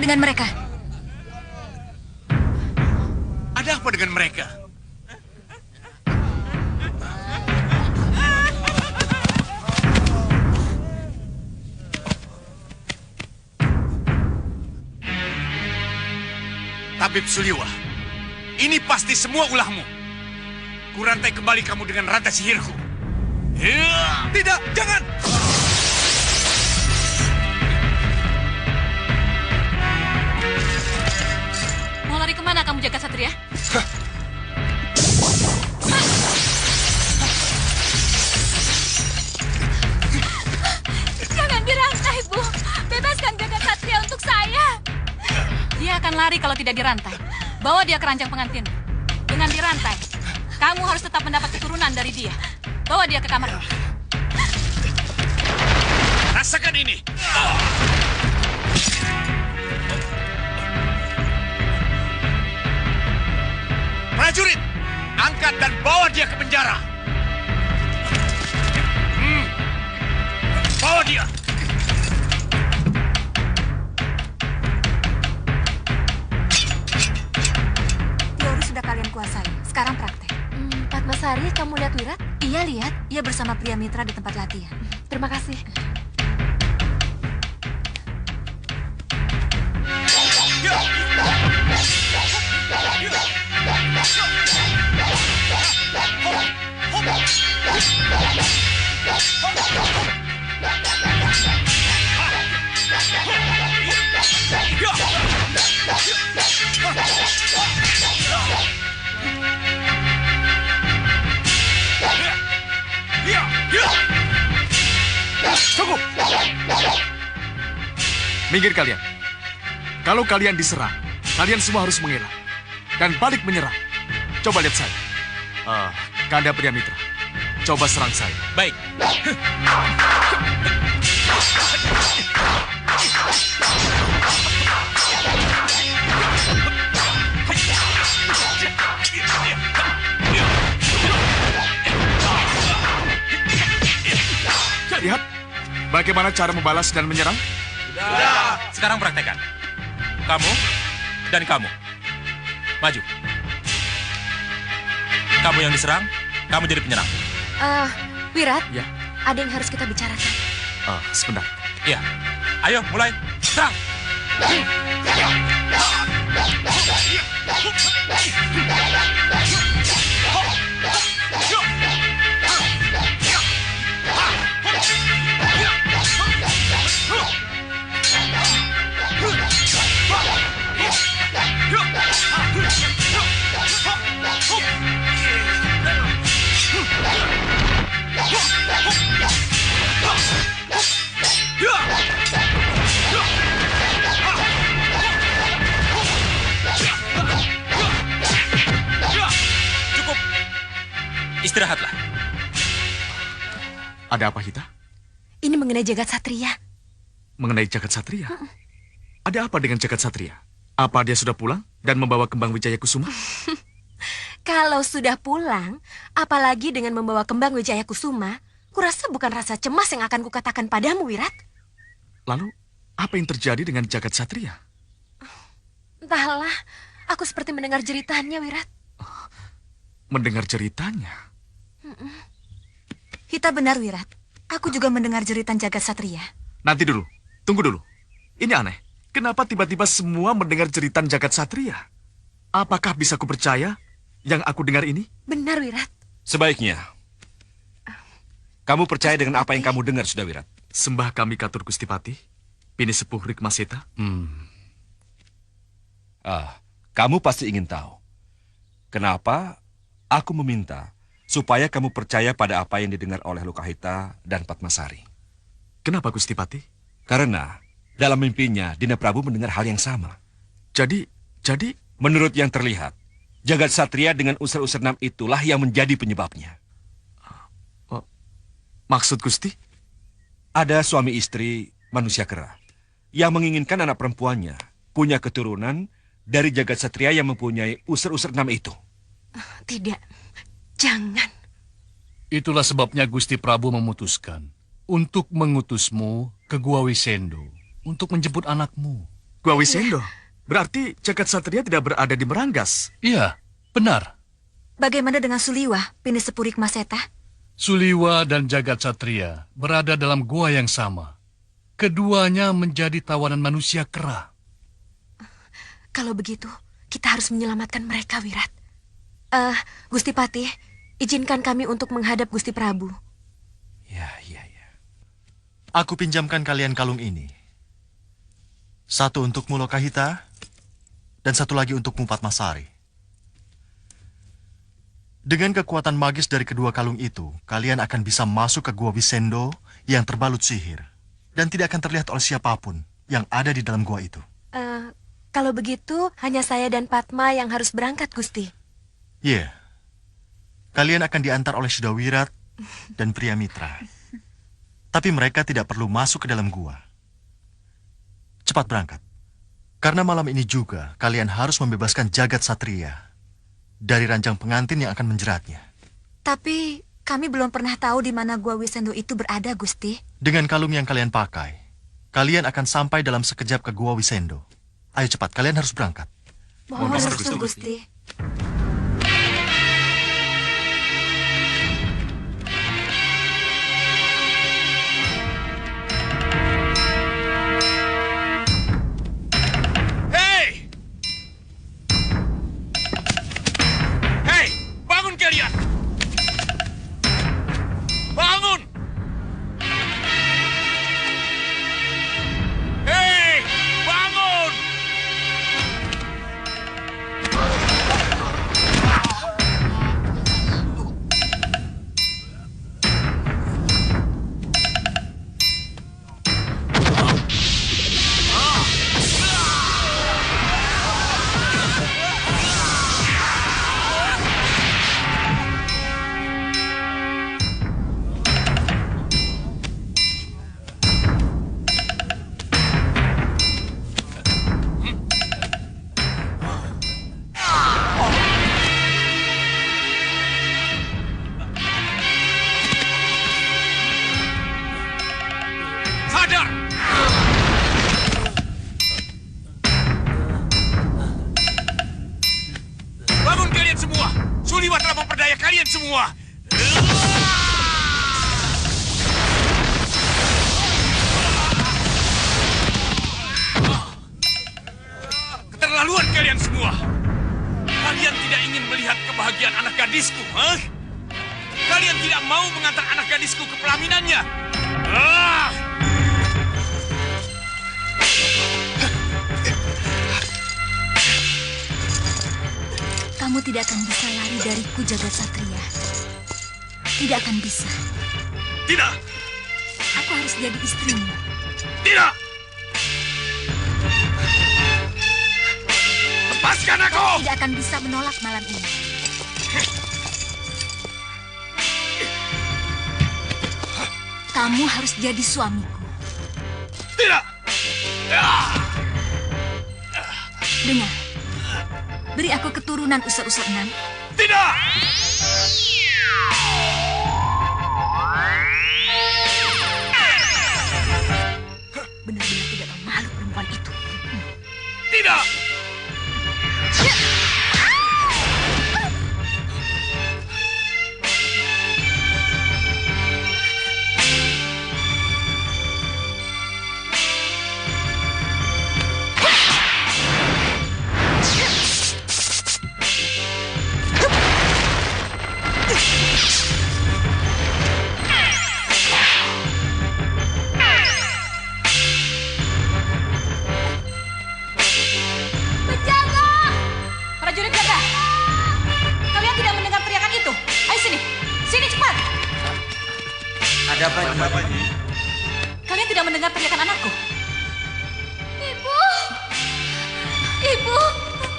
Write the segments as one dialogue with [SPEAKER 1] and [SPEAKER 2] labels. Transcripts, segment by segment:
[SPEAKER 1] Dengan mereka?
[SPEAKER 2] Ada apa dengan mereka? Tabib Suliwa, ini pasti semua ulahmu. Kurantai kembali kamu dengan rantai sihirku. Tidak, jangan!
[SPEAKER 1] Lari kemana kamu, Jaga Satria? Jangan dirantai, Bu. Bebaskan Jaga Satria untuk saya. Dia akan lari kalau tidak dirantai. Bawa dia ke ranjang pengantin. Dengan dirantai, kamu harus tetap mendapat keturunan dari dia. Bawa dia ke kamarnya.
[SPEAKER 2] Rasakan ini. Prajurit, angkat dan bawa dia ke penjara. Bawa dia.
[SPEAKER 1] Teori sudah kalian kuasai. Sekarang praktek.
[SPEAKER 3] Padmasari, kamu lihat Wirat?
[SPEAKER 1] Iya, lihat. Ia bersama pria mitra di tempat latihan.
[SPEAKER 3] Terima kasih.
[SPEAKER 4] Cukup! Minggir kalian. Kalau kalian diserang, kalian semua harus mengelak dan balik menyerang. Coba lihat saya. Kanda Pria Mitra, coba serang saya.
[SPEAKER 2] Baik.
[SPEAKER 4] Lihat bagaimana cara membalas dan menyerang.
[SPEAKER 2] Sudah. Sekarang praktekkan. Kamu dan kamu. Maju. Kamu yang diserang, kamu jadi penyerang.
[SPEAKER 3] Wirat,
[SPEAKER 4] Ya.
[SPEAKER 3] ada yang harus kita bicarakan.
[SPEAKER 4] Sebentar.
[SPEAKER 2] Iya. Ayo, mulai. Serang.
[SPEAKER 4] Ada apa, Hita?
[SPEAKER 3] Ini mengenai jagat satria.
[SPEAKER 4] Mengenai jagat satria? Ada apa dengan jagat satria? Apa dia sudah pulang dan membawa kembang Wijaya Kusuma?
[SPEAKER 3] Kalau sudah pulang, apalagi dengan membawa kembang Wijaya Kusuma, kurasa bukan rasa cemas yang akan kukatakan padamu, Wirat.
[SPEAKER 4] Lalu, apa yang terjadi dengan jagat satria?
[SPEAKER 3] Entahlah, aku seperti mendengar jeritannya, Wirat.
[SPEAKER 4] Mendengar ceritanya?
[SPEAKER 3] Hita benar, Wirat. Aku juga mendengar jeritan jagat satria.
[SPEAKER 4] Nanti dulu, tunggu dulu. Ini aneh. Kenapa tiba-tiba semua mendengar jeritan jagat satria? Apakah bisa kupercaya yang aku dengar ini?
[SPEAKER 3] Benar, Wirat.
[SPEAKER 5] Sebaiknya kamu percaya dengan apa yang kamu dengar, sudah, Wirat.
[SPEAKER 4] Sembah kami Katur Gustipati, Bini Sepuh Rikmaseta.
[SPEAKER 5] Kamu pasti ingin tahu kenapa aku meminta supaya kamu percaya pada apa yang didengar oleh Lokahita dan Padmasari.
[SPEAKER 4] Kenapa, Gustipati?
[SPEAKER 5] Karena dalam mimpinya Dina Prabu mendengar hal yang sama.
[SPEAKER 4] Jadi,
[SPEAKER 5] menurut yang terlihat, jagat satria dengan unsur-unsur 6 itulah yang menjadi penyebabnya.
[SPEAKER 4] Maksud Gusti?
[SPEAKER 5] Ada suami istri manusia kera yang menginginkan anak perempuannya punya keturunan dari jagat satria yang mempunyai unsur-unsur 6 itu.
[SPEAKER 3] Tidak, jangan.
[SPEAKER 6] Itulah sebabnya Gusti Prabu memutuskan untuk mengutusmu ke Gua Wisendo untuk menjemput anakmu.
[SPEAKER 4] Gua Wisendo? Berarti jagat satria tidak berada di Meranggas?
[SPEAKER 6] Iya, benar.
[SPEAKER 3] Bagaimana dengan Suliwa, Bini Sepuh Rikmaseta?
[SPEAKER 6] Suliwa dan jagat satria berada dalam gua yang sama. Keduanya menjadi tawanan manusia kera.
[SPEAKER 3] Kalau begitu, kita harus menyelamatkan mereka, Wirat. Gusti Patih, izinkan kami untuk menghadap Gusti Prabu.
[SPEAKER 5] Ya.
[SPEAKER 7] Aku pinjamkan kalian kalung ini. Satu untukmu, Lokahita, dan satu lagi untukmu, Padmasari. Dengan kekuatan magis dari kedua kalung itu, kalian akan bisa masuk ke Gua Wisendo yang terbalut sihir. Dan tidak akan terlihat oleh siapapun yang ada di dalam gua itu.
[SPEAKER 3] Kalau begitu, hanya saya dan Padma yang harus berangkat, Gusti.
[SPEAKER 7] Iya. Kalian akan diantar oleh Sudawirat dan pria mitra. Tapi mereka tidak perlu masuk ke dalam gua. Cepat berangkat. Karena malam ini juga kalian harus membebaskan jagat satria dari ranjang pengantin yang akan menjeratnya.
[SPEAKER 3] Tapi kami belum pernah tahu di mana Gua Wisendo itu berada, Gusti.
[SPEAKER 7] Dengan kalung yang kalian pakai, kalian akan sampai dalam sekejap ke Gua Wisendo. Ayo cepat, kalian harus berangkat.
[SPEAKER 3] Mohon
[SPEAKER 4] restu,
[SPEAKER 3] restu,
[SPEAKER 4] Gusti.
[SPEAKER 3] Gusti.
[SPEAKER 2] Hei, bangun kalian! Bangun! Hei, bangun! Sadar! Bangun kalian semua! Suliwa telah memperdaya kalian semua! Keterlaluan kalian semua! Kalian tidak ingin melihat kebahagiaan anak gadisku, huh? Kalian tidak mau mengantar anak gadisku ke pelaminannya?
[SPEAKER 3] Kamu tidak akan bisa lari dariku, jagat satria. Tidak akan bisa.
[SPEAKER 2] Tidak!
[SPEAKER 3] Aku harus jadi istrimu.
[SPEAKER 2] Tidak! Lepaskan aku!
[SPEAKER 3] Tidak akan bisa menolak malam ini.
[SPEAKER 1] kamu harus jadi suamiku.
[SPEAKER 2] Tidak!
[SPEAKER 1] Dengar, beri aku keturunan usur-usur 6.
[SPEAKER 2] Tidak!
[SPEAKER 1] Benar-benar tidak tahu malu perempuan itu.
[SPEAKER 2] Tidak!
[SPEAKER 1] Prajurit jaga! Kalian tidak mendengar teriakan itu? Ayo sini, sini cepat!
[SPEAKER 8] Ada apa ini?
[SPEAKER 1] Kalian tidak mendengar teriakan anakku? Ibu! Ibu!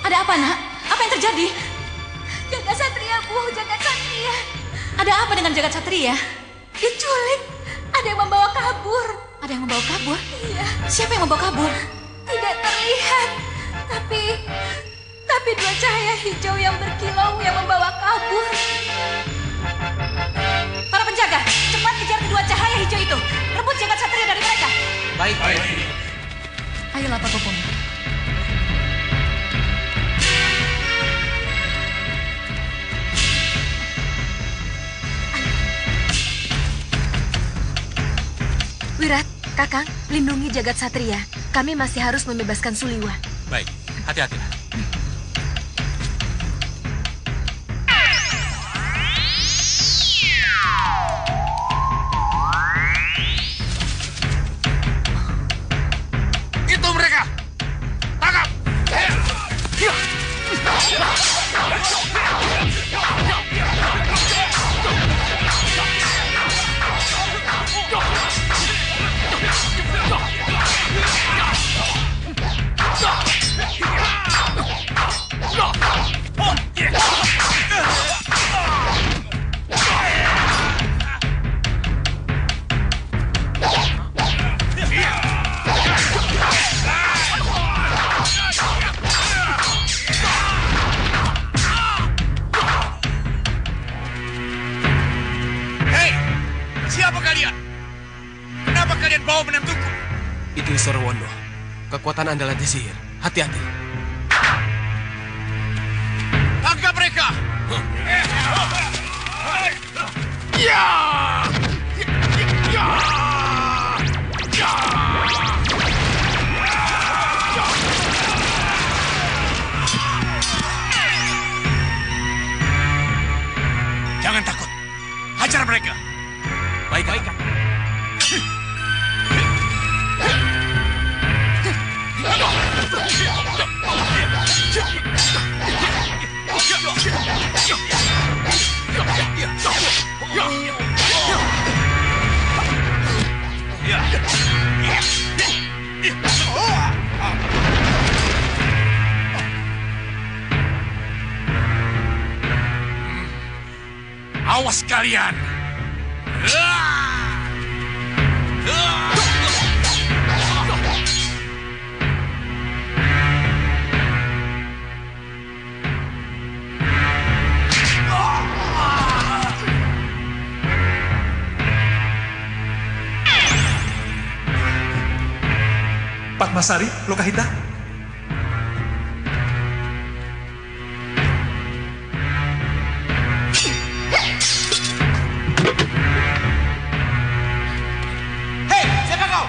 [SPEAKER 1] Ada apa, nak? Apa yang terjadi? Jagat Satria, Bu. Jagat Satria. Ada apa dengan Jagat Satria? Diculik. Ada yang membawa kabur. Ada yang membawa kabur? Iya. Siapa yang membawa kabur? Tidak terlihat. Tapi dua cahaya hijau yang berkilau yang membawa kabur. Para penjaga, cepat kejar kedua cahaya hijau itu. Rebut Jagat Satria dari mereka.
[SPEAKER 8] Baik.
[SPEAKER 1] Ayolah, Pak Bopong.
[SPEAKER 3] Wirat, Kakang, lindungi Jagat Satria. Kami masih harus membebaskan Suliwa.
[SPEAKER 2] Baik, hati-hati. Itu mereka! Tangkap! Hei! Siapa kalian? Kenapa kalian bawa menantuku?
[SPEAKER 8] Itu Sorwondo. Kekuatan andalan di sihir. Hati-hati.
[SPEAKER 2] Tangkap mereka! Ya! Jangan takut. Hajar mereka.
[SPEAKER 8] Baik.
[SPEAKER 2] Awas kalian!
[SPEAKER 9] Padmasari, Lokahita.
[SPEAKER 8] Hei, siapa kau?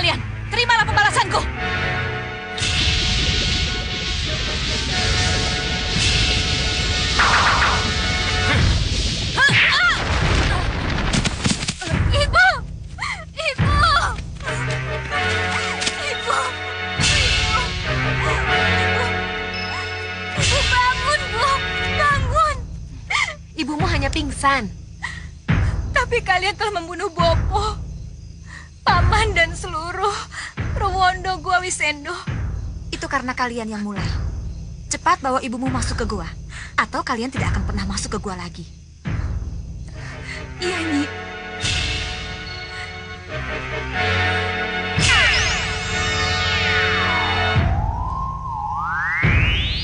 [SPEAKER 1] kalian. Terimalah pembalasanku. Ibu! Ibu! Ibu! Ibu bangun, Bu! Bangun!
[SPEAKER 3] Ibumu hanya pingsan.
[SPEAKER 1] Tapi kalian telah membunuh Bopo, Paman dan seluruh Rewondo Gua Wisendo.
[SPEAKER 3] Itu karena kalian yang mulai. Cepat bawa ibumu masuk ke gua. Atau kalian tidak akan pernah masuk ke gua lagi.
[SPEAKER 1] Iya, Nyi.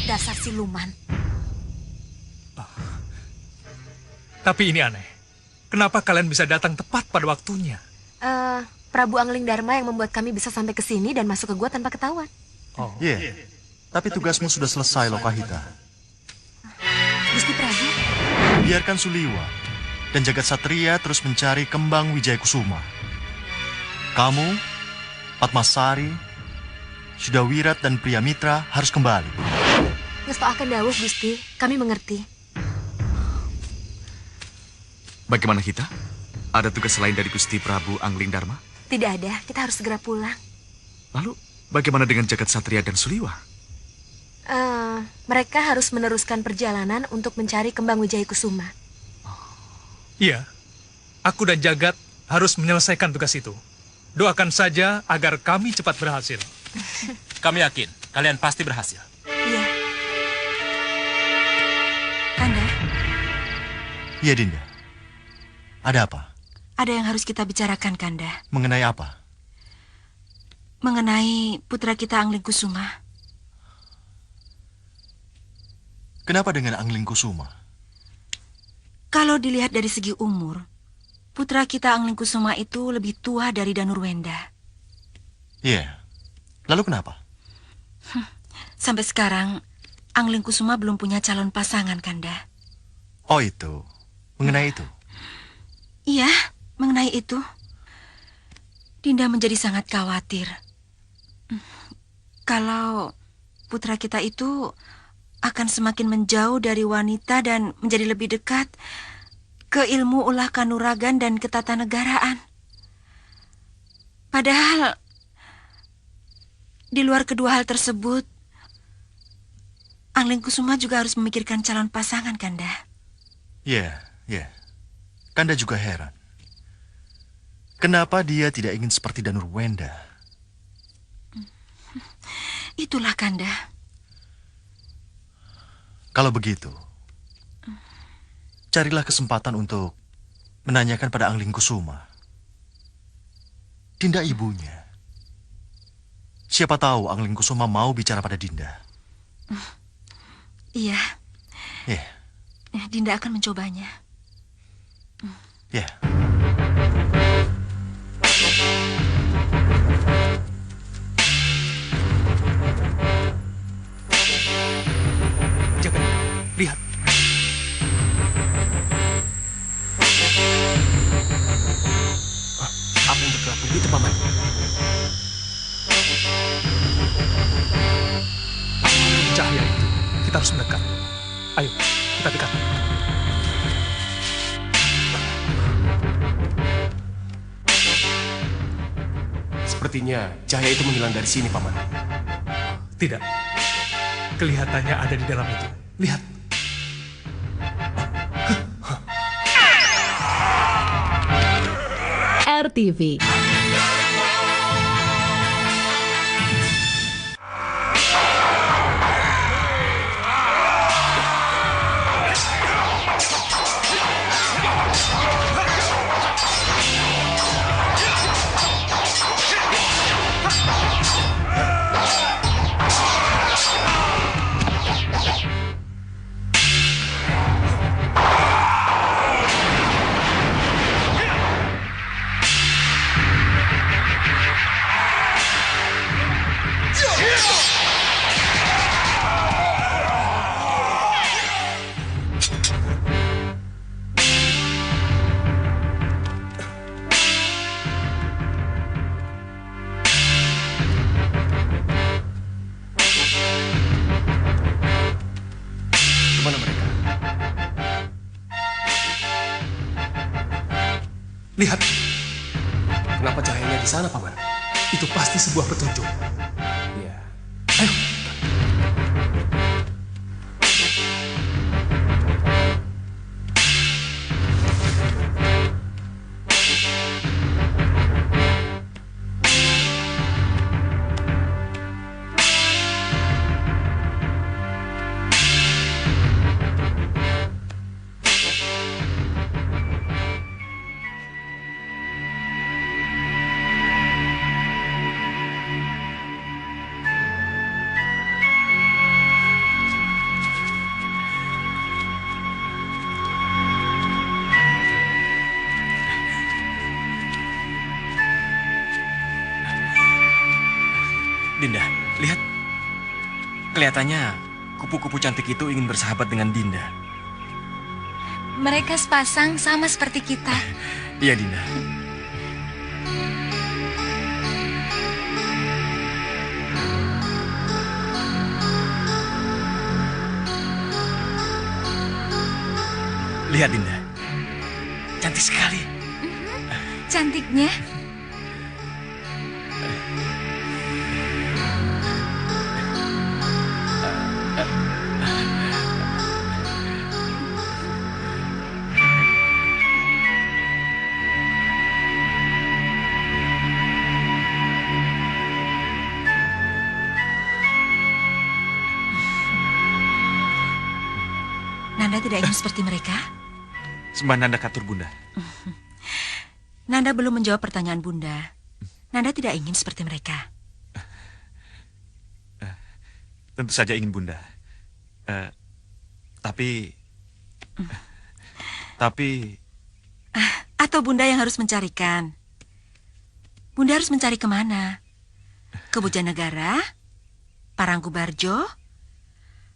[SPEAKER 3] Dasar siluman.
[SPEAKER 9] Tapi ini aneh. Kenapa kalian bisa datang tepat pada waktunya?
[SPEAKER 3] Prabu Angling Dharma yang membuat kami bisa sampai ke sini dan masuk ke gua tanpa ketahuan.
[SPEAKER 9] Oh.
[SPEAKER 7] Iya, tapi tugasmu sudah selesai, Lokahita.
[SPEAKER 3] Gusti Prabu,
[SPEAKER 7] Biarkan Suliwa dan jagat satria terus mencari kembang Wijaya Kusuma. Kamu, Padmasari, Sudawirat dan Priamitra harus kembali.
[SPEAKER 3] ngesto akan dawuh Gusti, kami mengerti.
[SPEAKER 4] Bagaimana kita? Ada tugas lain dari Gusti Prabu Angling Dharma?
[SPEAKER 3] Tidak ada, kita harus segera pulang.
[SPEAKER 4] Lalu, bagaimana dengan jagat satria dan Suliwa?
[SPEAKER 3] Mereka harus meneruskan perjalanan untuk mencari kembang Wijaya Kusuma.
[SPEAKER 9] Iya, aku dan Jagat harus menyelesaikan tugas itu. Doakan saja agar kami cepat berhasil.
[SPEAKER 8] Kami yakin kalian pasti berhasil.
[SPEAKER 3] Iya. Kanda,
[SPEAKER 7] Iya, Dinda. Ada apa?
[SPEAKER 10] Ada yang harus kita bicarakan, Kanda.
[SPEAKER 7] Mengenai apa?
[SPEAKER 10] Mengenai putra kita Angling Kusuma.
[SPEAKER 7] Kenapa dengan Angling Kusuma?
[SPEAKER 10] Kalau dilihat dari segi umur, putra kita Angling Kusuma itu lebih tua dari Danurwenda.
[SPEAKER 7] Iya. Lalu kenapa?
[SPEAKER 10] Sampai sekarang, Angling Kusuma belum punya calon pasangan, Kanda.
[SPEAKER 7] Oh itu. Mengenai itu.
[SPEAKER 10] Iya, mengenai itu. Dinda menjadi sangat khawatir. Kalau putra kita itu akan semakin menjauh dari wanita dan menjadi lebih dekat ke ilmu ulah kanuragan dan ketatanegaraan. Padahal di luar kedua hal tersebut, Angling Kusuma juga harus memikirkan calon pasangan, Kanda.
[SPEAKER 7] Iya, iya. Kanda juga heran. Kenapa dia tidak ingin seperti Danurwenda?
[SPEAKER 10] Itulah, Kanda.
[SPEAKER 7] Kalau begitu, carilah kesempatan untuk menanyakan pada Angling Kusuma. Dinda ibunya. Siapa tahu Angling Kusuma mau bicara pada Dinda.
[SPEAKER 10] Iya.
[SPEAKER 7] Ya,
[SPEAKER 10] Dinda akan mencobanya.
[SPEAKER 7] ya.
[SPEAKER 9] Jagat, lihat.
[SPEAKER 8] Apa yang bergerak begitu, Paman?
[SPEAKER 9] Cahaya itu. Kita harus mendekat. Ayo, kita dekat.
[SPEAKER 8] Sepertinya cahaya itu menghilang dari sini, Paman.
[SPEAKER 9] Tidak. Kelihatannya ada di dalam itu. Lihat.
[SPEAKER 11] RTV.
[SPEAKER 9] Lihat,
[SPEAKER 8] Kenapa cahayanya di sana, Paman?
[SPEAKER 9] itu pasti sebuah petunjuk.
[SPEAKER 8] Iya.
[SPEAKER 9] Ayo.
[SPEAKER 11] Dinda, lihat. Kelihatannya kupu-kupu cantik itu ingin bersahabat dengan Dinda.
[SPEAKER 10] Mereka sepasang sama seperti kita.
[SPEAKER 11] Iya, Dinda. Lihat, Dinda. Cantik sekali.
[SPEAKER 10] Cantiknya. Nanda tidak ingin seperti mereka?
[SPEAKER 11] Sembah Nanda katur, Bunda.
[SPEAKER 10] Nanda belum menjawab pertanyaan Bunda. Nanda tidak ingin seperti mereka.
[SPEAKER 11] Tentu saja ingin, Bunda. Tapi...
[SPEAKER 10] Atau Bunda yang harus mencarikan? Bunda harus mencari kemana? Ke Bojanegara? Parangkubarjo?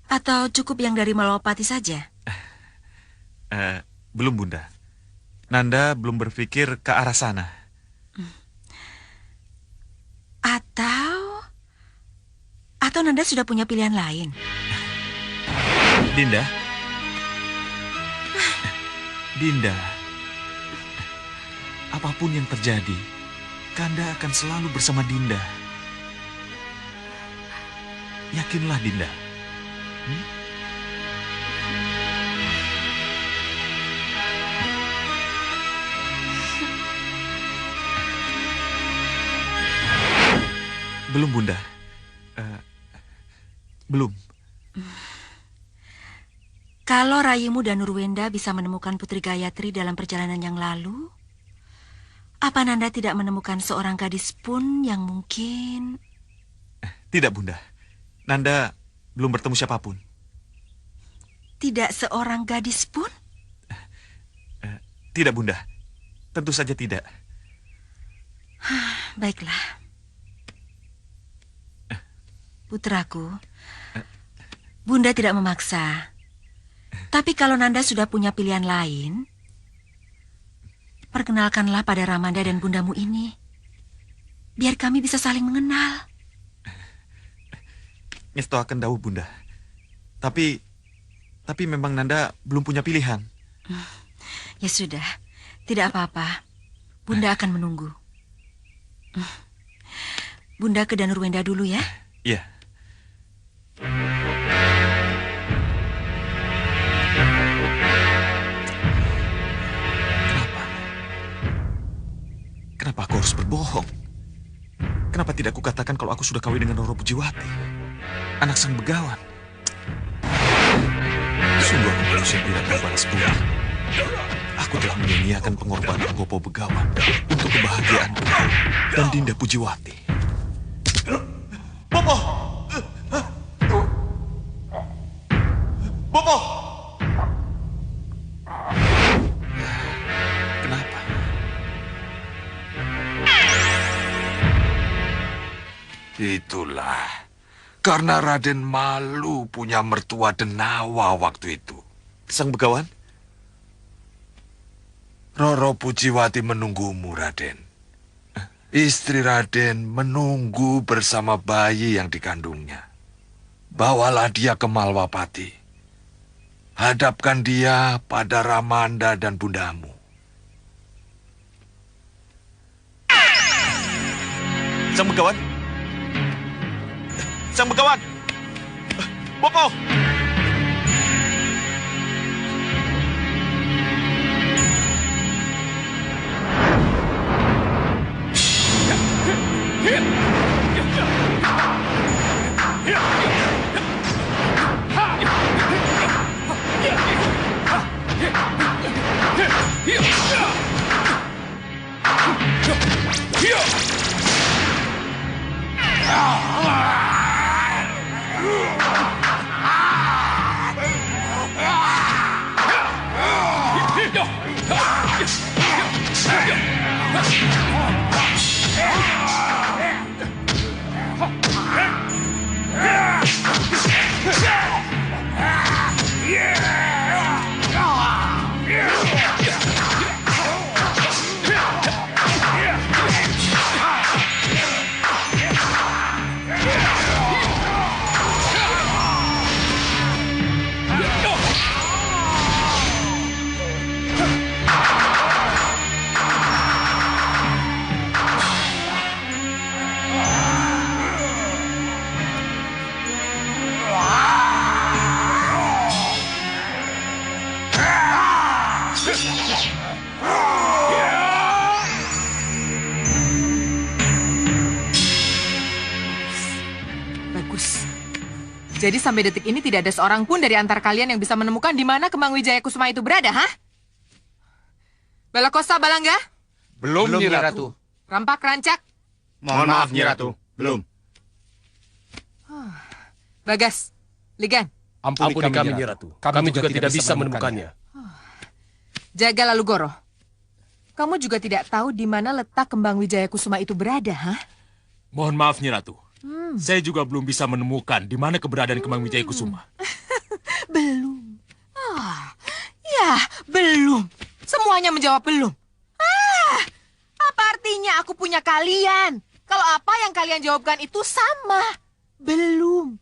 [SPEAKER 10] Atau cukup yang dari Malawapati saja?
[SPEAKER 11] Belum, Bunda. Nanda belum berpikir ke arah sana.
[SPEAKER 10] Atau Nanda sudah punya pilihan lain?
[SPEAKER 11] Dinda? Dinda, apapun yang terjadi, Kanda akan selalu bersama Dinda. Yakinlah, Dinda. Belum, Bunda. Belum.
[SPEAKER 10] Kalau Rayimu dan Nurwenda bisa menemukan Putri Gayatri dalam perjalanan yang lalu, apa Nanda tidak menemukan seorang gadis pun yang mungkin...
[SPEAKER 11] Tidak, Bunda. Nanda belum bertemu siapapun.
[SPEAKER 10] Tidak seorang gadis pun?
[SPEAKER 11] Tidak, Bunda. Tentu saja tidak.
[SPEAKER 10] Baiklah. Putraku, Bunda tidak memaksa. Tapi kalau Nanda sudah punya pilihan lain, perkenalkanlah pada Ramanda dan bundamu ini. Biar kami bisa saling mengenal.
[SPEAKER 11] Ngesto akan dawuh, Bunda. Tapi memang Nanda belum punya pilihan.
[SPEAKER 10] Ya sudah, tidak apa-apa. Bunda akan menunggu. Bunda ke Danurwenda dulu ya.
[SPEAKER 11] Iya. Kenapa aku harus berbohong? Kenapa tidak kukatakan kalau aku sudah kawin dengan Roro Pujiwati, anak sang begawan? Sungguh aku manusia yang tidak berbalas budi. Aku telah menyia-nyiakan pengorbanan Gopo Begawan untuk kebahagiaanku dan Dinda Pujiwati.
[SPEAKER 7] Bopo! Bopo!
[SPEAKER 11] Kenapa?
[SPEAKER 12] Itulah. Karena Raden malu punya mertua Denawa waktu itu.
[SPEAKER 11] Sang Begawan?
[SPEAKER 12] Roro Pujiwati menunggumu, Raden. Istri Raden menunggu bersama bayi yang dikandungnya. Bawalah dia ke Malwapati. Hadapkan dia pada Ramanda dan bundamu.
[SPEAKER 7] Sang Begawan. Sang Begawan. Bopo.
[SPEAKER 13] Jadi sampai detik ini tidak ada seorang pun dari antar kalian yang bisa menemukan di mana Kembang Wijaya Kusuma itu berada, ha? Balakosa, Balangga?
[SPEAKER 14] Belum, Nyi Ratu.
[SPEAKER 13] Rampak, Rancak?
[SPEAKER 14] Mohon maaf, Nyi Ratu. Belum.
[SPEAKER 13] Bagas, Ligan?
[SPEAKER 8] Ampuni kami, Nyi Ratu. Kami juga tidak bisa menemukannya.
[SPEAKER 13] Jaga Lalu Goro. Kamu juga tidak tahu di mana letak Kembang Wijaya Kusuma itu berada, ha?
[SPEAKER 5] Mohon maaf, Nyi Ratu. Saya juga belum bisa menemukan di mana keberadaan Kembang Wijaya Kusuma.
[SPEAKER 13] Belum. Ya, belum. Semuanya menjawab belum. Apa artinya aku punya kalian? Kalau apa yang kalian jawabkan itu sama. Belum.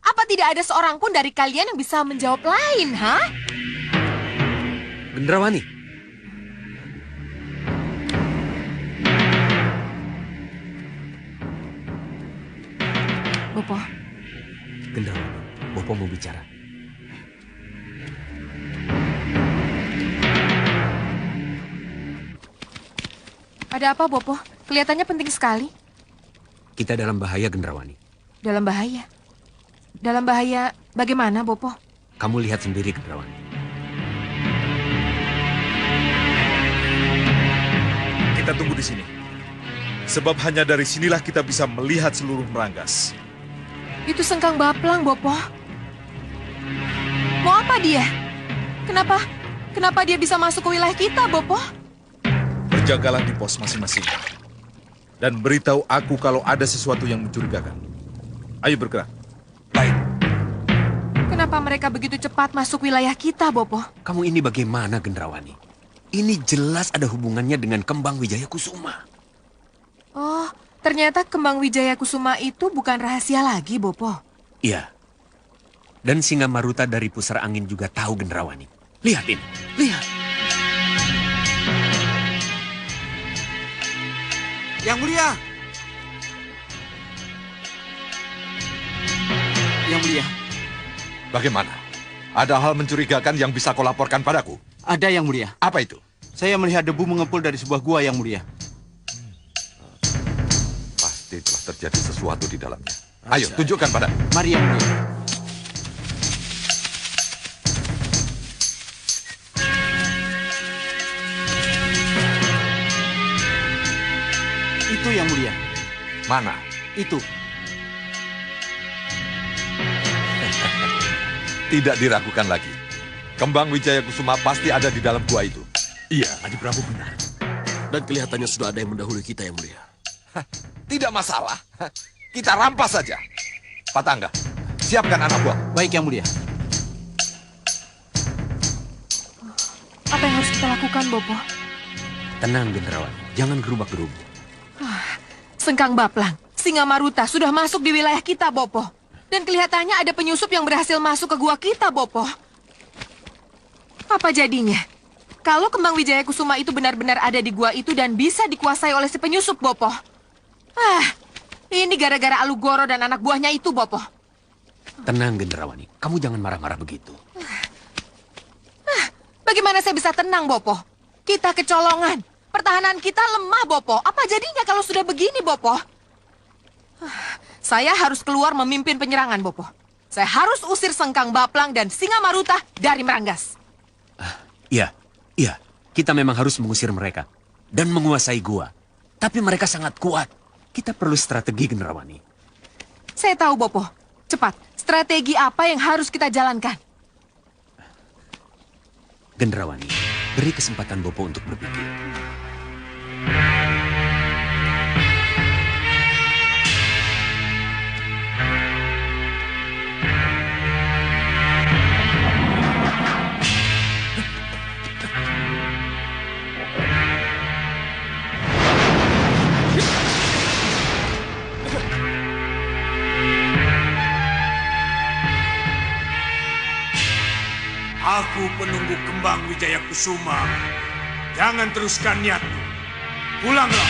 [SPEAKER 13] Apa tidak ada seorang pun dari kalian yang bisa menjawab lain, ha?
[SPEAKER 8] Gendrawani.
[SPEAKER 13] Bopo.
[SPEAKER 8] Gendrawani, Bopo mau bicara.
[SPEAKER 13] Ada apa, Bopo? Kelihatannya penting sekali.
[SPEAKER 8] Kita dalam bahaya, Gendrawani.
[SPEAKER 13] Dalam bahaya? Dalam bahaya bagaimana, Bopo?
[SPEAKER 8] Kamu lihat sendiri, Gendrawani.
[SPEAKER 4] Kita tunggu di sini. Sebab hanya dari sinilah kita bisa melihat seluruh Meranggas.
[SPEAKER 13] Itu Sengkang Baplang, Bopo. Mau apa dia? Kenapa dia bisa masuk ke wilayah kita, Bopo?
[SPEAKER 4] Berjagalah di pos masing-masing. Dan beritahu aku kalau ada sesuatu yang mencurigakan. Ayo bergerak.
[SPEAKER 8] Baik.
[SPEAKER 13] Kenapa mereka begitu cepat masuk wilayah kita, Bopo?
[SPEAKER 8] Kamu ini bagaimana, Gendrawani? Ini jelas ada hubungannya dengan Kembang Wijaya Kusuma.
[SPEAKER 13] Oh, ternyata Kembang Wijaya Kusuma itu bukan rahasia lagi, Bopo.
[SPEAKER 8] Iya. Dan Singa Maruta dari Pusar Angin juga tahu, Gendrawani. Lihat ini, lihat.
[SPEAKER 14] Yang Mulia. Yang Mulia.
[SPEAKER 12] Bagaimana? Ada hal mencurigakan yang bisa kau laporkan padaku?
[SPEAKER 14] Ada, Yang Mulia.
[SPEAKER 12] Apa itu?
[SPEAKER 14] Saya melihat debu mengepul dari sebuah gua, Yang Mulia.
[SPEAKER 12] Pasti telah terjadi sesuatu di dalamnya. Ayo, tunjukkan padaku.
[SPEAKER 14] Mari, Yang Mulia. Itu, Yang Mulia.
[SPEAKER 12] Mana?
[SPEAKER 14] Itu.
[SPEAKER 12] Tidak diragukan lagi. Kembang Wijaya Kusuma pasti ada di dalam gua itu.
[SPEAKER 8] Iya, Adi Prabu benar. Dan kelihatannya sudah ada yang mendahului kita, Yang Mulia.
[SPEAKER 12] Tidak masalah. Kita rampas saja. Patangga, siapkan anak buah.
[SPEAKER 14] Baik, Yang Mulia.
[SPEAKER 13] Apa yang harus kita lakukan, Bopo?
[SPEAKER 8] Tenang, Gendrawani. Jangan gerubak-gerubuk.
[SPEAKER 13] Sengkang Baplang, Singa Maruta sudah masuk di wilayah kita, Bopo. Dan kelihatannya ada penyusup yang berhasil masuk ke gua kita, Bopo. Apa jadinya? Kalau kembang Wijaya Kusuma itu benar-benar ada di gua itu dan bisa dikuasai oleh si penyusup, Bopo. Ini gara-gara Alugoro dan anak buahnya itu, Bopo.
[SPEAKER 8] Tenang, Gendrawani. Kamu jangan marah-marah begitu.
[SPEAKER 13] Bagaimana saya bisa tenang, Bopo? Kita kecolongan. Pertahanan kita lemah, Bopo. Apa jadinya kalau sudah begini, Bopo? Saya harus keluar memimpin penyerangan, Bopo. Saya harus usir Sengkang Baplang dan Singa Maruta dari Meranggas.
[SPEAKER 8] Iya. Kita memang harus mengusir mereka dan menguasai gua. Tapi mereka sangat kuat. Kita perlu strategi, Gendrawani.
[SPEAKER 13] Saya tahu, Bopo. Cepat, strategi apa yang harus kita jalankan?
[SPEAKER 8] Gendrawani, beri kesempatan Bopo untuk berpikir.
[SPEAKER 2] Aku penunggu kembang Wijaya Kusuma. Jangan teruskan niatmu. Pulanglah.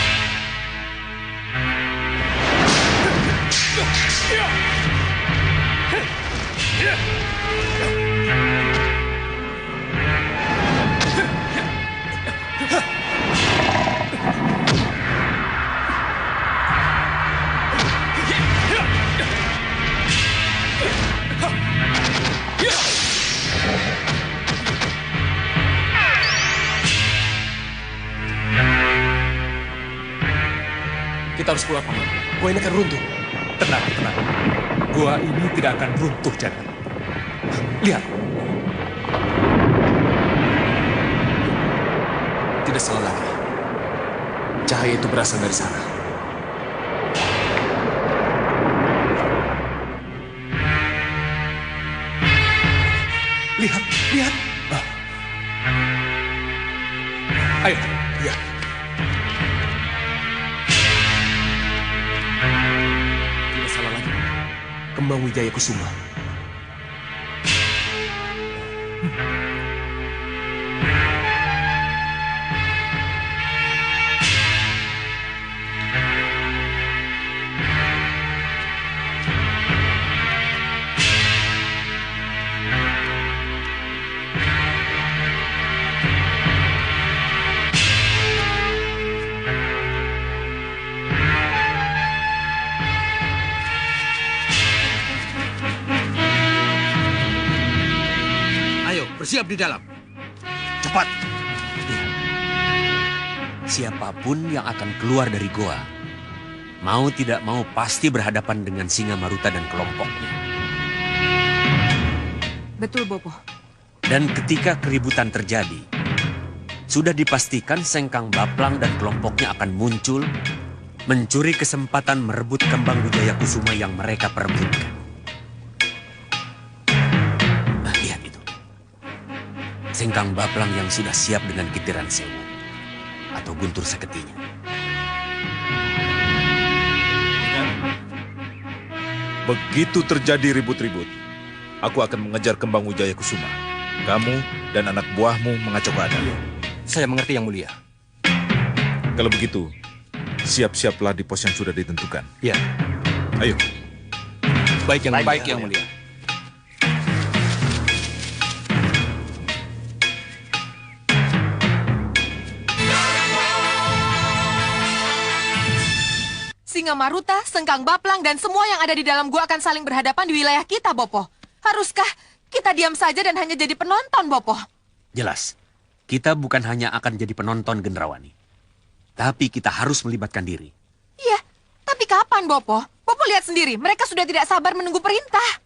[SPEAKER 11] Kita harus keluar, Paman. Gua ini akan runtuh.
[SPEAKER 15] Tenang. Gua ini tidak akan runtuh, Jagat. Lihat.
[SPEAKER 4] Tidak salah lagi. Cahaya itu berasal dari sana.
[SPEAKER 15] Lihat. Ayo.
[SPEAKER 4] Iya. Tidak salah lagi. Kembang Wijaya Kusuma.
[SPEAKER 8] Bersiap di dalam. Cepat. Siapapun yang akan keluar dari goa, mau tidak mau pasti berhadapan dengan Singa Maruta dan kelompoknya.
[SPEAKER 13] Betul, Bopo.
[SPEAKER 8] Dan ketika keributan terjadi, sudah dipastikan Sengkang Baplang dan kelompoknya akan muncul, mencuri kesempatan merebut kembang Wijaya Kusuma yang mereka perebutkan. Sengkang Baplang yang sudah siap dengan Kitiran Sewu atau guntur seketinya.
[SPEAKER 11] Begitu terjadi ribut-ribut, aku akan mengejar kembang Wijaya Kusuma. Kamu dan anak buahmu mengacau keadaan.
[SPEAKER 14] Saya mengerti, Yang Mulia.
[SPEAKER 11] Kalau begitu, siap-siaplah di pos yang sudah ditentukan.
[SPEAKER 14] Ya.
[SPEAKER 11] Ayo.
[SPEAKER 14] Baik, Yang Mulia.
[SPEAKER 13] Singa Maruta, Sengkang Baplang, dan semua yang ada di dalam gua akan saling berhadapan di wilayah kita, Bopo. Haruskah kita diam saja dan hanya jadi penonton, Bopo?
[SPEAKER 8] Jelas, kita bukan hanya akan jadi penonton, Gendrawani. Tapi kita harus melibatkan diri.
[SPEAKER 13] Iya, tapi kapan, Bopo? Bopo lihat sendiri, mereka sudah tidak sabar menunggu perintah.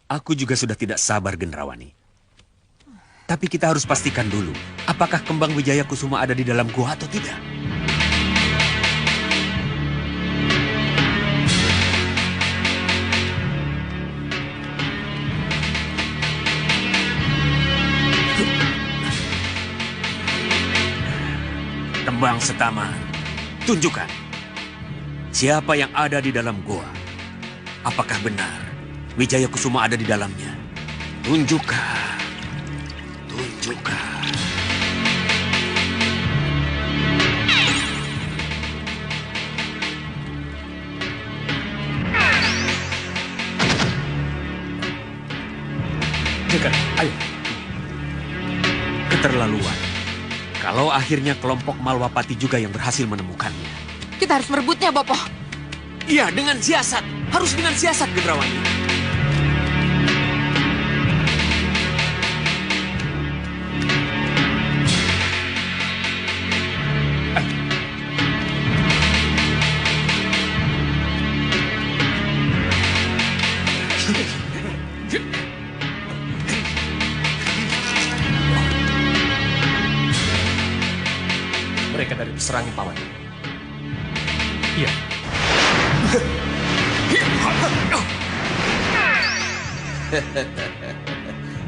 [SPEAKER 8] Aku juga sudah tidak sabar, Gendrawani. Tapi kita harus pastikan dulu, apakah kembang Wijaya Kusuma ada di dalam gua atau tidak. Kembang Setama, tunjukkan siapa yang ada di dalam goa. Apakah benar Wijaya Kusuma ada di dalamnya? Tunjukkan. Keterlaluan. Kalau akhirnya kelompok Malwapati juga yang berhasil menemukannya.
[SPEAKER 13] Kita harus merebutnya, Bopo.
[SPEAKER 8] Iya, dengan siasat. Harus dengan siasat, Gendrawani.
[SPEAKER 15] Mereka dari peserangin paman. Iya.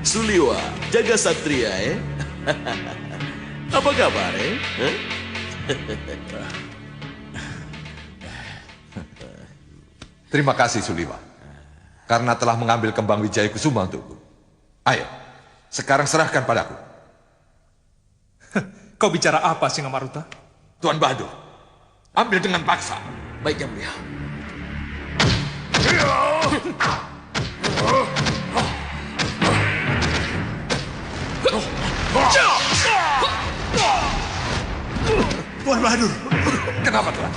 [SPEAKER 16] Suliwa, jaga satria, Apa kabar,
[SPEAKER 12] Terima kasih, Suliwa. Karena telah mengambil kembang Wijaya Kusuma untukku. Ayo, sekarang serahkan padaku.
[SPEAKER 9] Kau bicara apa, Singamaruta?
[SPEAKER 12] Tuan Bahadur, ambil dengan paksa.
[SPEAKER 16] Baik, Yang Mulia.
[SPEAKER 12] Tuan Bahadur, kenapa Tuan?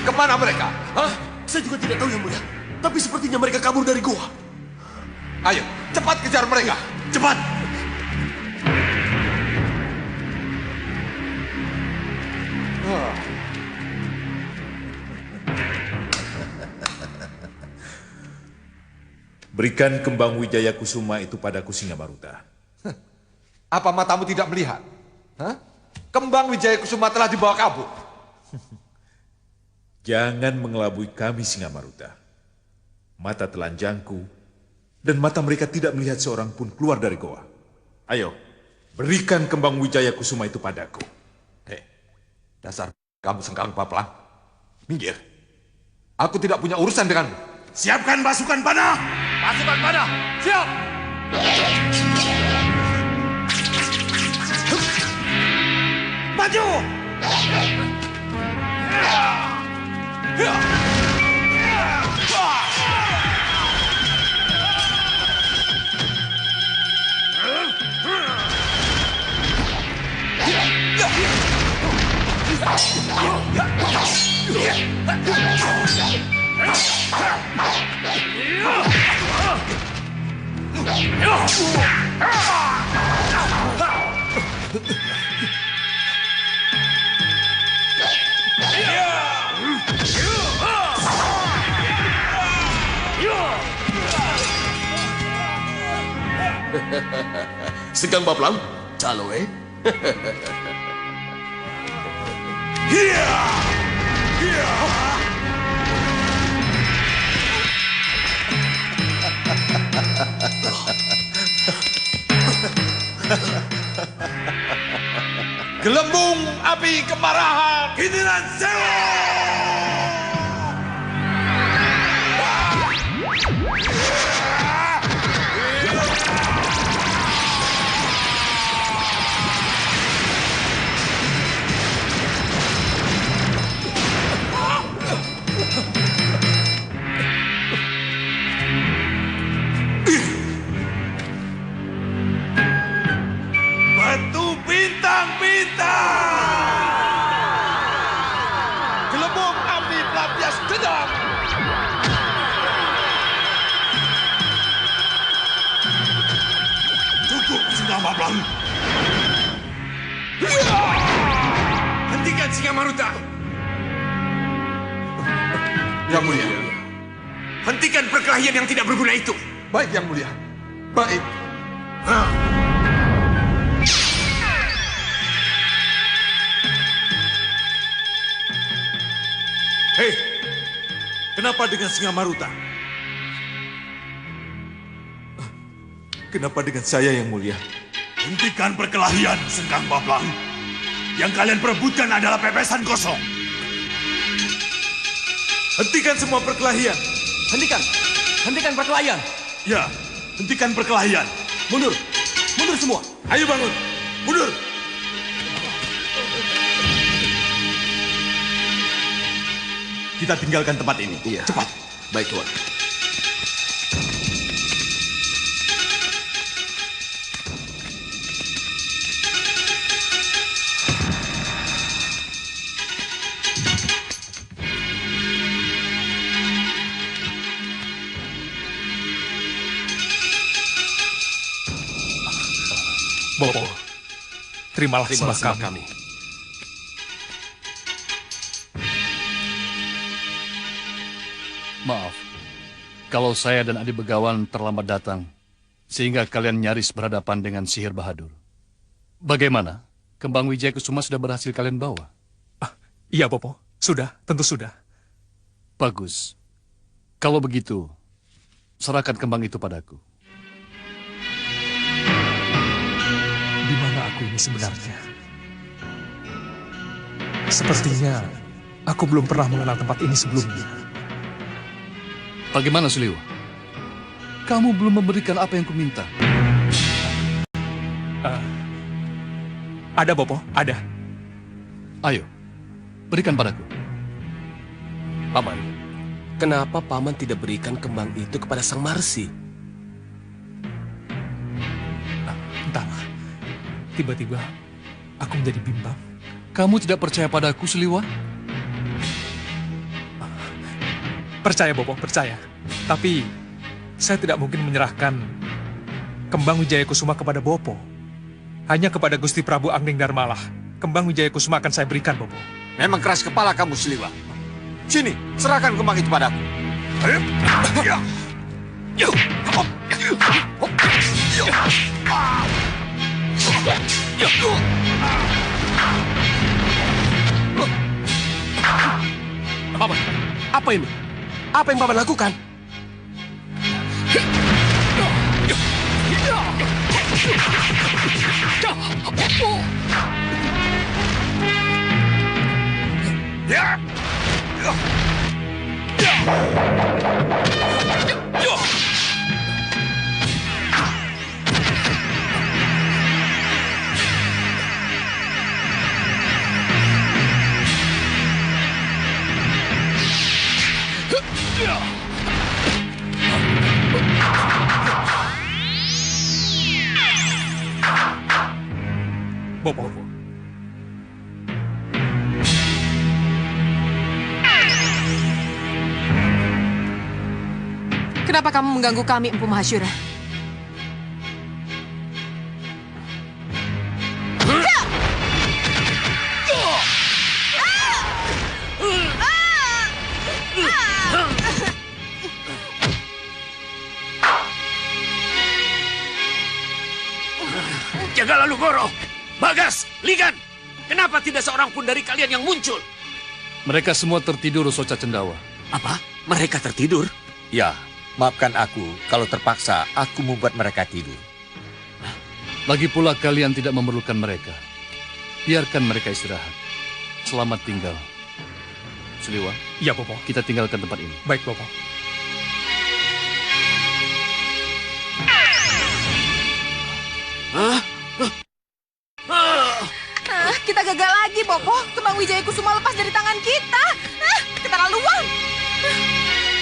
[SPEAKER 12] Kemana mereka?
[SPEAKER 16] Hah? Saya juga tidak tahu, Yang Mulia. Tapi sepertinya mereka kabur dari gua.
[SPEAKER 12] Ayo, cepat kejar mereka. Cepat!
[SPEAKER 15] Berikan kembang Wijaya Kusuma itu padaku, Singamaruta.
[SPEAKER 12] Apa matamu tidak melihat? Hah? Kembang Wijaya Kusuma telah dibawa kabur.
[SPEAKER 15] Jangan mengelabui kami, Singamaruta. Mata telanjangku dan mata mereka tidak melihat seorang pun keluar dari goa. Ayo, berikan kembang Wijaya Kusuma itu padaku.
[SPEAKER 12] Dasar kamu Sengkang Baplang. Minggir. Aku tidak punya urusan denganmu.
[SPEAKER 16] Siapkan pasukan panah!
[SPEAKER 12] Pasukan panah, siap!
[SPEAKER 16] Maju! Sengkang Baplang, calo
[SPEAKER 12] Gelembung api kemarahan.
[SPEAKER 16] Giliran sewa! Batu bintang-bintang!
[SPEAKER 12] Gelembung api pelampias dendam.
[SPEAKER 16] Cukup, Sengkang Baplang.
[SPEAKER 12] Hentikan Singamaruta. Yang Mulia, hentikan perkelahian yang tidak berguna itu. Baik, Yang Mulia. Baik.
[SPEAKER 15] Hei, kenapa dengan Singamaruta? Kenapa dengan saya, Yang Mulia?
[SPEAKER 16] Hentikan perkelahian, Sengkang Baplang. Yang kalian perebutkan adalah pepesan kosong.
[SPEAKER 15] Hentikan semua perkelahian.
[SPEAKER 14] Hentikan perkelahian.
[SPEAKER 16] Ya, hentikan perkelahian.
[SPEAKER 14] Mundur semua.
[SPEAKER 16] Ayo bangun, mundur. kita tinggalkan tempat ini.
[SPEAKER 11] Iya.
[SPEAKER 16] Cepat.
[SPEAKER 11] Baik, Tuan.
[SPEAKER 9] Bopo, terimalah sembah kami.
[SPEAKER 6] Maaf, kalau saya dan adik begawan terlambat datang, sehingga kalian nyaris berhadapan dengan sihir Bahadur. Bagaimana? Kembang Wijaya Kusuma sudah berhasil kalian bawa?
[SPEAKER 9] Iya, Bopo. Sudah, tentu sudah.
[SPEAKER 6] Bagus. Kalau begitu, serahkan kembang itu padaku.
[SPEAKER 9] Di mana aku ini sebenarnya? Sepertinya aku belum pernah mengenal tempat ini sebelumnya.
[SPEAKER 6] Bagaimana, Suliwa? Kamu belum memberikan apa yang kuminta.
[SPEAKER 9] Ada, Bopo, ada.
[SPEAKER 6] Ayo, berikan padaku.
[SPEAKER 14] Paman, kenapa Paman tidak berikan kembang itu kepada Sang Marsi?
[SPEAKER 9] Entahlah, tiba-tiba aku menjadi bimbang.
[SPEAKER 6] Kamu tidak percaya padaku, Suliwa?
[SPEAKER 9] Percaya, Bopo, percaya. Tapi saya tidak mungkin menyerahkan kembang Wijaya Kusuma kepada Bopo. Hanya kepada Gusti Prabu Angling Darmalah. Kembang Wijaya Kusuma akan saya berikan, Bopo.
[SPEAKER 12] Memang keras kepala kamu, Suliwa. Sini, serahkan kembang itu padaku.
[SPEAKER 14] Paman, apa ini? Apa yang Paman lakukan?
[SPEAKER 9] Bopo.
[SPEAKER 13] Kenapa kamu mengganggu kami, Empu Mahasyura?
[SPEAKER 8] Jaga lalu Goro, Bagas, Ligan. Kenapa tidak seorang pun dari kalian yang muncul?
[SPEAKER 6] Mereka semua tertidur, Soca Cendawa.
[SPEAKER 8] Apa? Mereka tertidur?
[SPEAKER 17] Ya, maafkan aku kalau terpaksa aku membuat mereka tidur.
[SPEAKER 6] Lagi pula kalian tidak memerlukan mereka. Biarkan mereka istirahat. Selamat tinggal. Suliwa?
[SPEAKER 9] Iya, Bopo.
[SPEAKER 6] Kita tinggalkan tempat ini.
[SPEAKER 9] Baik, Bopo.
[SPEAKER 13] Kita gagal lagi, Bopo. Kembang Wijaya Kusuma lepas dari tangan kita. Keterlaluan.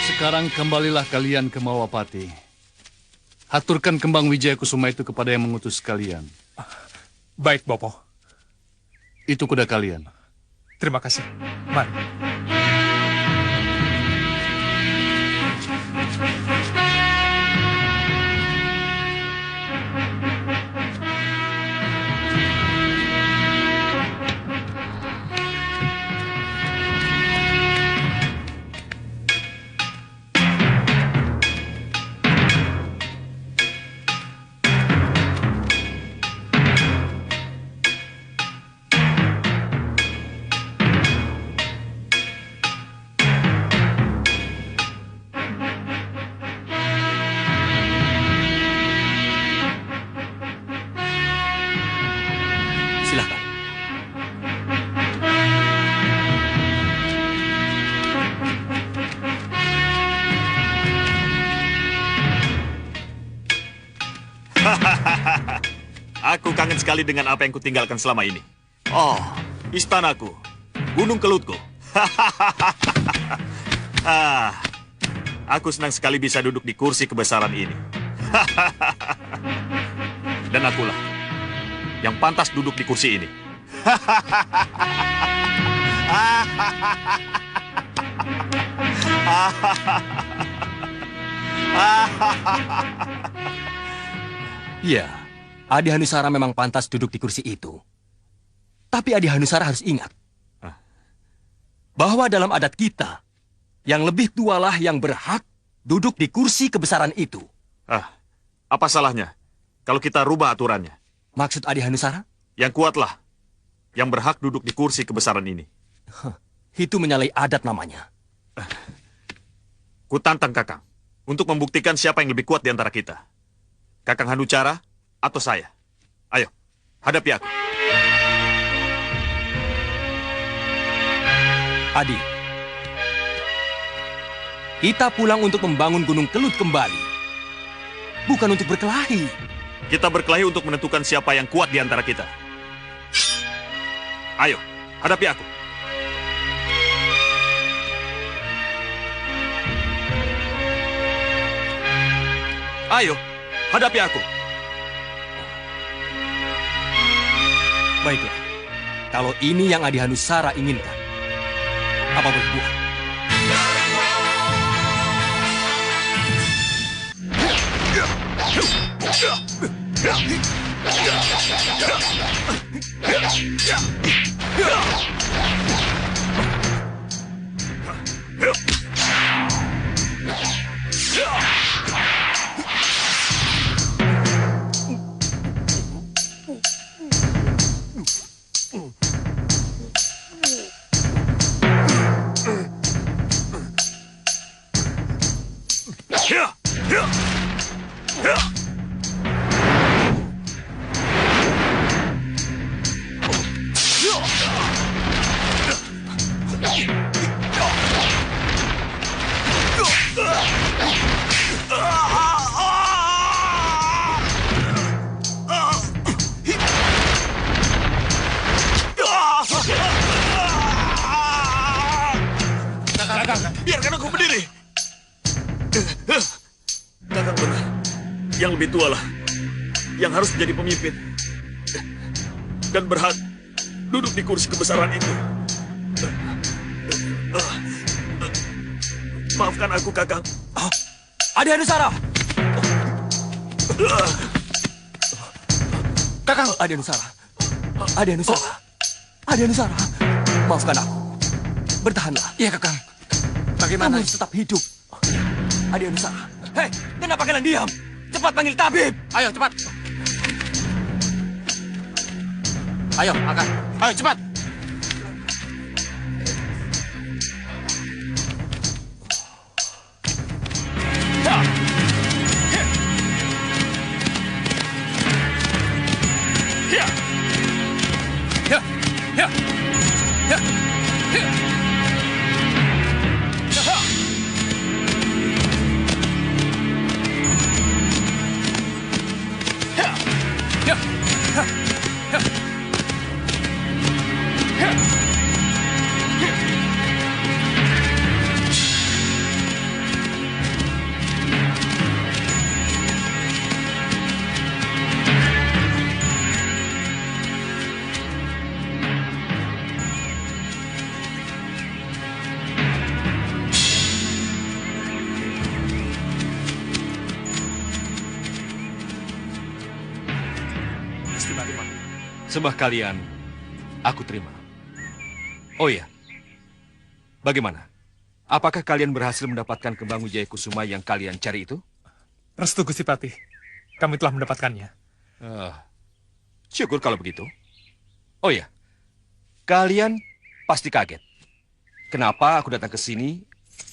[SPEAKER 6] Sekarang kembalilah kalian ke Mawapati. Haturkan kembang Wijaya Kusuma itu kepada yang mengutus kalian.
[SPEAKER 9] Baik, Bopo.
[SPEAKER 6] Itu kuda kalian.
[SPEAKER 9] Terima kasih. Mari.
[SPEAKER 16] Aku kangen sekali dengan apa yang kutinggalkan selama ini. Oh, istanaku, Gunung Kelutku.
[SPEAKER 15] Aku senang sekali bisa duduk di kursi kebesaran ini. Dan akulah yang pantas duduk di kursi ini.
[SPEAKER 14] Iya, Adi Hanusara memang pantas duduk di kursi itu. Tapi Adi Hanusara harus ingat bahwa dalam adat kita, yang lebih tualah yang berhak duduk di kursi kebesaran itu.
[SPEAKER 15] Apa salahnya kalau kita rubah aturannya?
[SPEAKER 14] Maksud Adi Hanusara?
[SPEAKER 15] Yang kuatlah yang berhak duduk di kursi kebesaran ini.
[SPEAKER 14] Itu menyalahi adat namanya.
[SPEAKER 15] Kutantang Kakang untuk membuktikan siapa yang lebih kuat di antara kita. Kakang Hanucara atau saya? Ayo, hadapi aku.
[SPEAKER 14] Adi, kita pulang untuk membangun Gunung Kelut kembali. Bukan untuk berkelahi.
[SPEAKER 15] Kita berkelahi untuk menentukan siapa yang kuat di antara kita. Ayo, hadapi aku. Ayo, hadapi aku.
[SPEAKER 14] Baiklah, kalau ini yang Adi Hanusara inginkan, apa boleh buat?
[SPEAKER 15] Biarkan aku berdiri. Kakang benar. Yang lebih tua lah yang harus menjadi pemimpin dan berhak duduk di kursi kebesaran itu. Maafkan aku, Kakang.
[SPEAKER 14] Adi Hanusara.
[SPEAKER 15] Kakang.
[SPEAKER 14] Adi Hanusara. Adi Hanusara. Adi Hanusara. Maafkan aku. Bertahanlah. Iya, Kakang. Bagaimana? Kamu harus tetap hidup. Adi Hanusara. Hei, kenapa kalian diam? Cepat panggil tabib.
[SPEAKER 18] Ayo, cepat. Ayo, makan. Ayo, cepat.
[SPEAKER 5] Sembah kalian, aku terima. Oh iya, bagaimana? Apakah kalian berhasil mendapatkan kembang Wijaya Kusuma yang kalian cari itu?
[SPEAKER 9] Restu Gusti Patih, kami telah mendapatkannya.
[SPEAKER 5] Syukur kalau begitu. Oh iya, kalian pasti kaget. Kenapa aku datang ke sini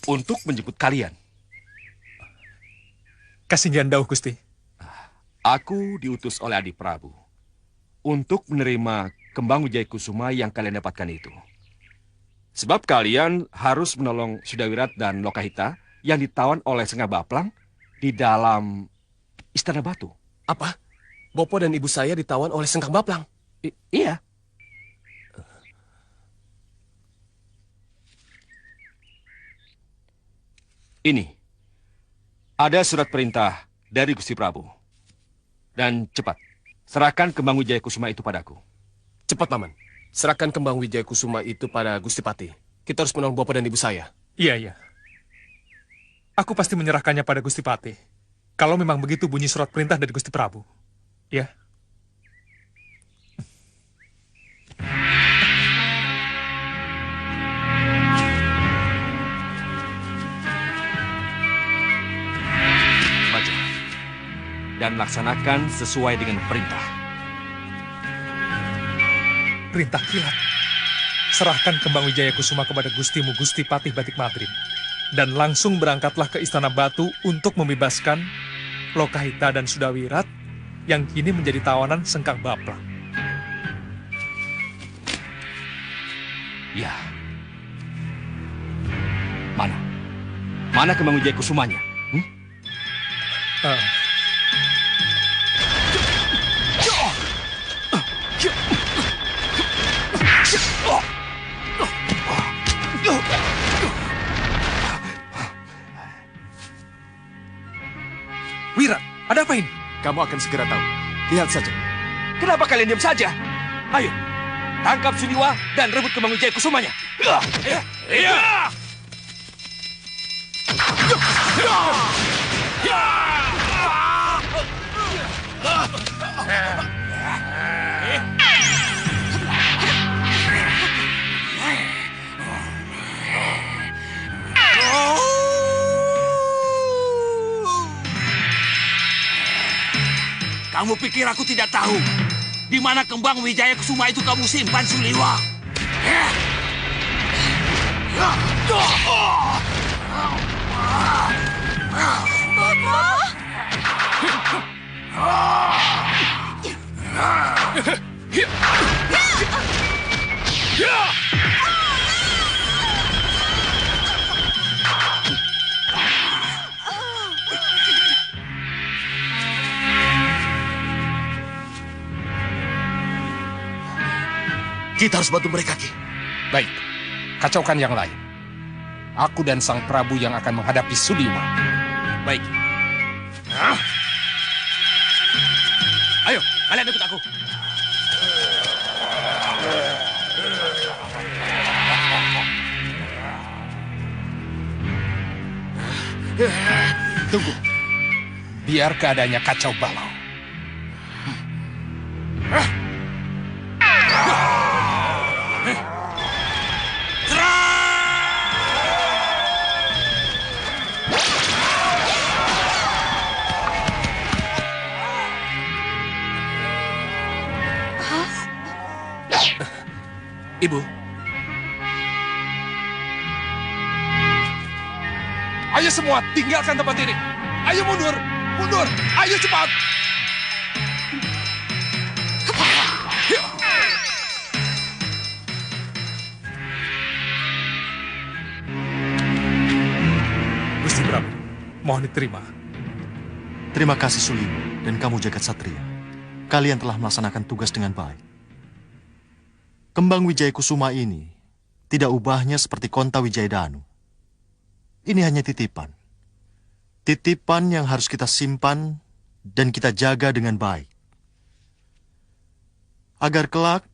[SPEAKER 5] untuk menjemput kalian?
[SPEAKER 9] Kasinggihan dawuh, Gusti.
[SPEAKER 5] Aku diutus oleh Adi Prabu untuk menerima kembang Wijaya Kusuma yang kalian dapatkan itu. Sebab kalian harus menolong Sudawirat dan Lokahita yang ditawan oleh Sengah Baplang di dalam Istana Batu.
[SPEAKER 14] Apa? Bopo dan ibu saya ditawan oleh Sengkang Baplang?
[SPEAKER 5] Iya. Ini, ada surat perintah dari Gusti Prabu. Dan cepat, serahkan Kembang Wijaya Kusuma itu padaku.
[SPEAKER 19] Cepat, Paman. Serahkan Kembang Wijaya Kusuma itu pada Gusti Pati. Kita harus menolong Bapak dan Ibu saya.
[SPEAKER 9] Iya. Aku pasti menyerahkannya pada Gusti Pati. Kalau memang begitu bunyi surat perintah dari Gusti Prabu. Ya.
[SPEAKER 5] Baca. Dan laksanakan sesuai dengan perintah.
[SPEAKER 9] Perintah kilat. Serahkan Kembang Wijaya Kusuma kepada Gustimu Gusti Patih Batik Madrim. Dan langsung berangkatlah ke Istana Batu untuk membebaskan Lokahita dan Sudawirat yang kini menjadi tawanan Sengkang Baplang.
[SPEAKER 5] Ya. Mana Kembang Wijaya Kusumanya?
[SPEAKER 9] Wira, ada apa ini?
[SPEAKER 4] Kamu akan segera tahu. Lihat saja.
[SPEAKER 5] Kenapa kalian diam saja? Ayo, tangkap Suniwa dan rebut Kembang Wijaya Kusumanya. Iya.
[SPEAKER 2] Kamu pikir aku tidak tahu di mana Kembang Wijaya Kusuma itu kamu simpan, Suliwa?
[SPEAKER 14] Kita harus bantu mereka, Ki. Baik, kacaukan yang lain. Aku dan Sang Prabu yang akan menghadapi Suliwa.
[SPEAKER 2] Baik. Ayo, kalian ikut aku.
[SPEAKER 14] Tunggu. Biar keadaannya kacau balau. Ibu. Ayo semua, tinggalkan tempat ini. Ayo mundur, mundur. Ayo cepat.
[SPEAKER 9] Gusti Prabu, mohon diterima.
[SPEAKER 7] Terima kasih Suliwa dan kamu Jagat Satria. Kalian telah melaksanakan tugas dengan baik. Kembang Wijaya Kusuma ini tidak ubahnya seperti Konta Wijaya Danu. Ini hanya titipan. Titipan yang harus kita simpan dan kita jaga dengan baik. Agar kelak,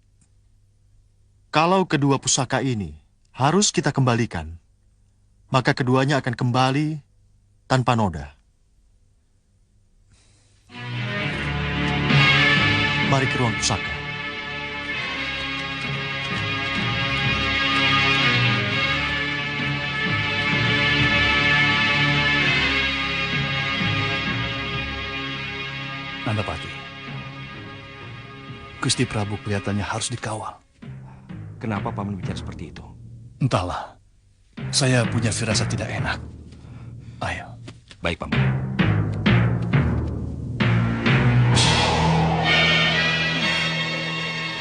[SPEAKER 7] kalau kedua pusaka ini harus kita kembalikan, maka keduanya akan kembali tanpa noda. Mari ke ruang pusaka.
[SPEAKER 6] Nandapati, Gusti Prabu kelihatannya harus dikawal.
[SPEAKER 5] Kenapa Paman bicara seperti itu?
[SPEAKER 6] Entahlah, saya punya firasat tidak enak. Ayo.
[SPEAKER 5] Baik, Paman.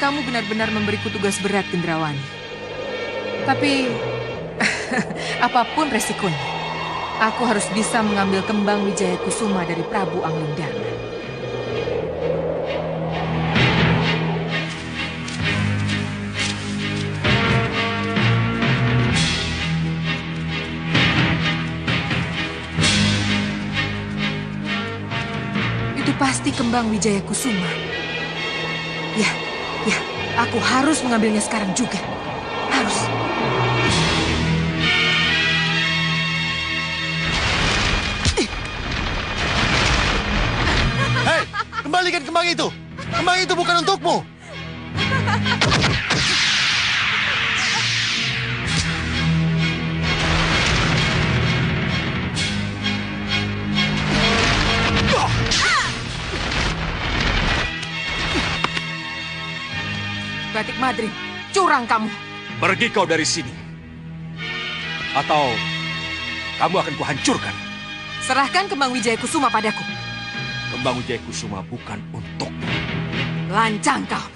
[SPEAKER 13] Kamu benar-benar memberiku tugas berat, Gendrawani. Tapi, apapun resikonya, aku harus bisa mengambil Kembang Wijaya Kusuma dari Prabu Anglingdarma. Itu pasti kembang Wijaya Kusuma. Ya, aku harus mengambilnya sekarang juga. Harus.
[SPEAKER 7] Hei, kembalikan kembang itu. Kembang itu bukan untukmu.
[SPEAKER 13] Batik Madrin, curang kamu.
[SPEAKER 5] Pergi kau dari sini. Atau kamu akan kuhancurkan.
[SPEAKER 13] Serahkan kembang Wijaya Kusuma padaku.
[SPEAKER 5] Kembang Wijaya Kusuma bukan untukmu.
[SPEAKER 13] Lancang kau.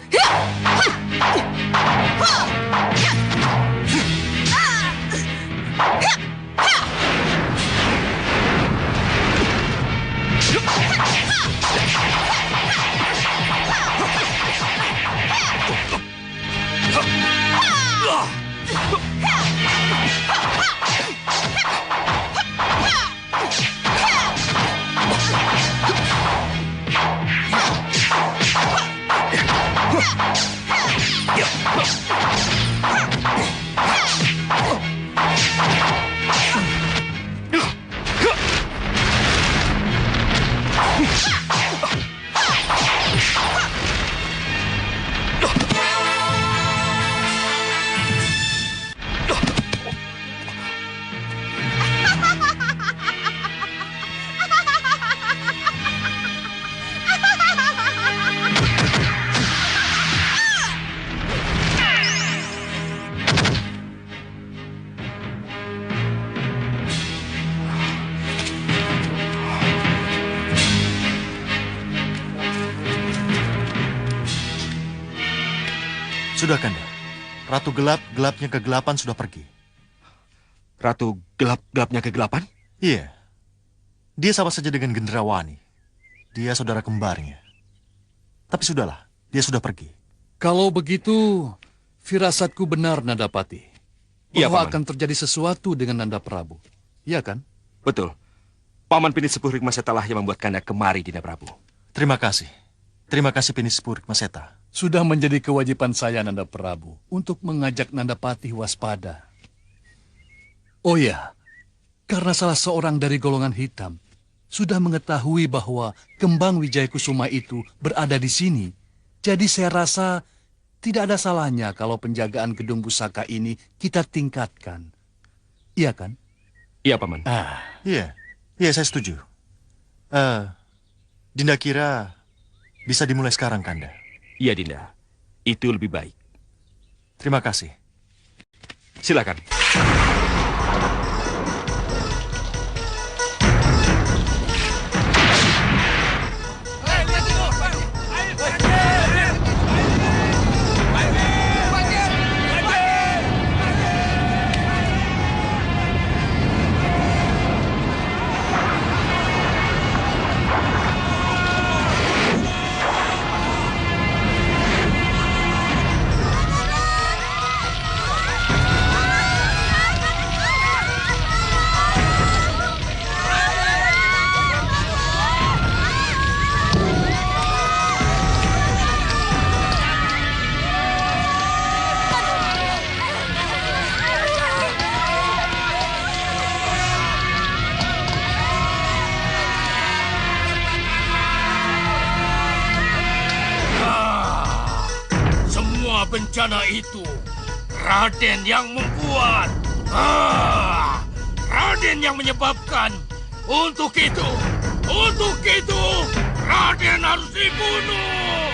[SPEAKER 7] Sudah, Kanda. Ratu gelapnya kegelapan sudah pergi.
[SPEAKER 5] Ratu gelapnya kegelapan?
[SPEAKER 7] Iya. Dia sama saja dengan Gendrawani. Dia saudara kembarnya. Tapi sudahlah, dia sudah pergi.
[SPEAKER 6] Kalau begitu, firasatku benar, Nandapati.
[SPEAKER 5] Iya,
[SPEAKER 6] Bahwa
[SPEAKER 5] Paman.
[SPEAKER 6] akan terjadi sesuatu dengan Nanda Prabu. Iya kan?
[SPEAKER 5] Betul. Paman Pinisepuh Rikmaseta lah yang membuat Kanda kemari, Dinda Prabu.
[SPEAKER 7] Terima kasih. Terima kasih Pinisepuh Rikmaseta.
[SPEAKER 6] Sudah menjadi kewajiban saya, Nanda Prabu, untuk mengajak Nandapati waspada. Oh ya, karena salah seorang dari golongan hitam sudah mengetahui bahwa kembang Wijaya Kusuma itu berada di sini. Jadi saya rasa tidak ada salahnya kalau penjagaan gedung pusaka ini kita tingkatkan. Iya kan?
[SPEAKER 5] Iya, Paman.
[SPEAKER 7] Iya, saya setuju. Dinda kira bisa dimulai sekarang, Kanda.
[SPEAKER 5] Iya, Dinda. Itu lebih baik.
[SPEAKER 7] Terima kasih.
[SPEAKER 5] Silakan.
[SPEAKER 2] Bencana itu Raden yang membuat. Raden yang menyebabkan. Untuk itu Raden harus dibunuh.